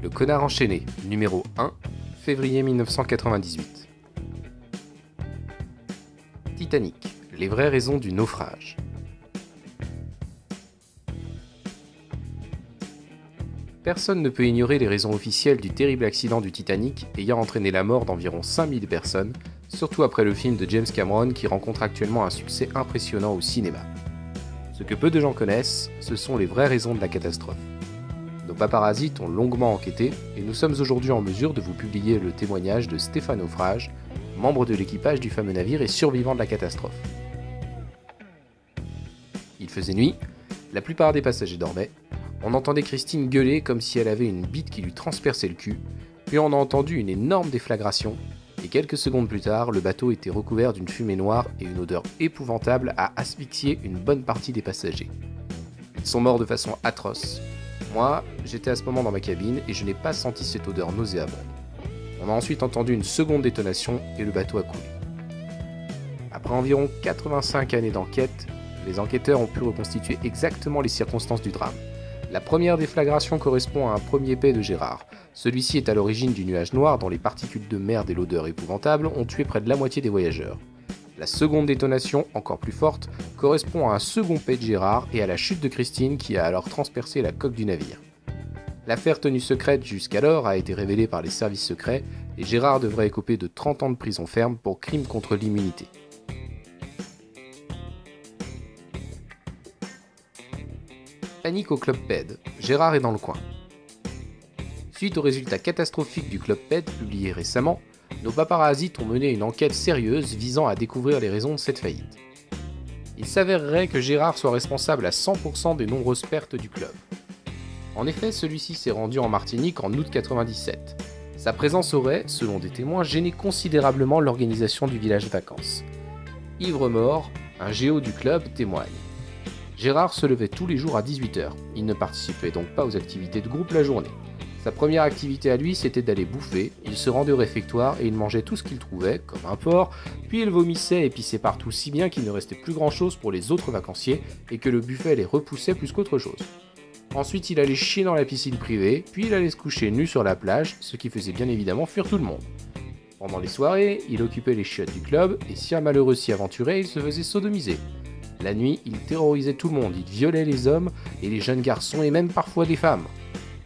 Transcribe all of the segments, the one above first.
Le Connard enchaîné, numéro 1, février 1998. Titanic, les vraies raisons du naufrage. Personne ne peut ignorer les raisons officielles du terrible accident du Titanic ayant entraîné la mort d'environ 5000 personnes, surtout après le film de James Cameron qui rencontre actuellement un succès impressionnant au cinéma. Ce que peu de gens connaissent, ce sont les vraies raisons de la catastrophe. Nos paparazzis ont longuement enquêté et nous sommes aujourd'hui en mesure de vous publier le témoignage de Stéphane Naufrage, membre de l'équipage du fameux navire et survivant de la catastrophe. Il faisait nuit, la plupart des passagers dormaient. On entendait Christine gueuler comme si elle avait une bite qui lui transperçait le cul, puis on a entendu une énorme déflagration, et quelques secondes plus tard, le bateau était recouvert d'une fumée noire et une odeur épouvantable a asphyxié une bonne partie des passagers. Ils sont morts de façon atroce. Moi, j'étais à ce moment dans ma cabine et je n'ai pas senti cette odeur nauséabonde. On a ensuite entendu une seconde détonation et le bateau a coulé. Après environ 85 années d'enquête, les enquêteurs ont pu reconstituer exactement les circonstances du drame. La première déflagration correspond à un premier jet de Gérard. Celui-ci est à l'origine du nuage noir dont les particules de merde et l'odeur épouvantable ont tué près de la moitié des voyageurs. La seconde détonation, encore plus forte, correspond à un second jet de Gérard et à la chute de Christine qui a alors transpercé la coque du navire. L'affaire tenue secrète jusqu'alors a été révélée par les services secrets et Gérard devrait écoper de 30 ans de prison ferme pour crime contre l'immunité. Panique au Club Med, Gérard est dans le coin. Suite aux résultats catastrophiques du Club Med publié récemment, nos paparazzis ont mené une enquête sérieuse visant à découvrir les raisons de cette faillite. Il s'avérerait que Gérard soit responsable à 100% des nombreuses pertes du club. En effet, celui-ci s'est rendu en Martinique en août 97. Sa présence aurait, selon des témoins, gêné considérablement l'organisation du village vacances. Ivre-mort, un géo du club témoigne. Gérard se levait tous les jours à 18h. Il ne participait donc pas aux activités de groupe la journée. Sa première activité à lui, c'était d'aller bouffer. Il se rendait au réfectoire et il mangeait tout ce qu'il trouvait, comme un porc, puis il vomissait et pissait partout si bien qu'il ne restait plus grand-chose pour les autres vacanciers et que le buffet les repoussait plus qu'autre chose. Ensuite, il allait chier dans la piscine privée, puis il allait se coucher nu sur la plage, ce qui faisait bien évidemment fuir tout le monde. Pendant les soirées, il occupait les chiottes du club et si un malheureux s'y aventurait, il se faisait sodomiser. La nuit, il terrorisait tout le monde, il violait les hommes et les jeunes garçons et même parfois des femmes.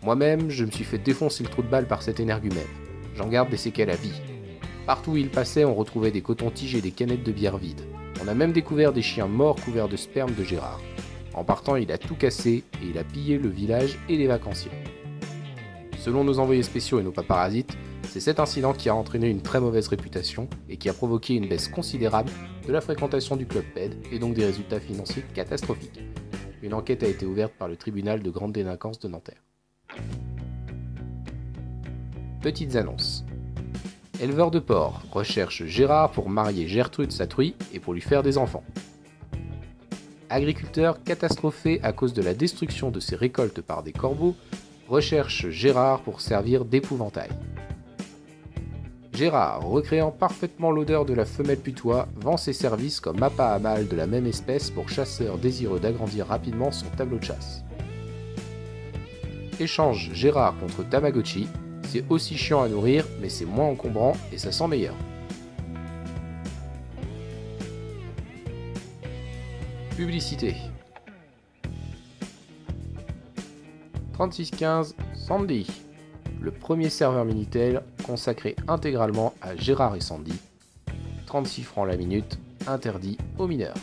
Moi-même, je me suis fait défoncer le trou de balle par cet énergumène. J'en garde des séquelles à vie. Partout où il passait, on retrouvait des cotons-tiges et des canettes de bière vides. On a même découvert des chiens morts couverts de sperme de Gérard. En partant, il a tout cassé et il a pillé le village et les vacanciers. Selon nos envoyés spéciaux et nos paparasites, c'est cet incident qui a entraîné une très mauvaise réputation et qui a provoqué une baisse considérable de la fréquentation du Club Med et donc des résultats financiers catastrophiques. Une enquête a été ouverte par le tribunal de grande délinquance de Nanterre. Petites annonces. Éleveur de porcs recherche Gérard pour marier Gertrude Satruy et pour lui faire des enfants. Agriculteur catastrophé à cause de la destruction de ses récoltes par des corbeaux recherche Gérard pour servir d'épouvantail. Gérard, recréant parfaitement l'odeur de la femelle putois, vend ses services comme appât à mâle de la même espèce pour chasseurs désireux d'agrandir rapidement son tableau de chasse. Échange Gérard contre Tamagotchi, c'est aussi chiant à nourrir, mais c'est moins encombrant et ça sent meilleur. Publicité. 3615 Sandy, le premier serveur Minitel consacré intégralement à Gérard et Sandy. 36 francs la minute, interdit aux mineurs.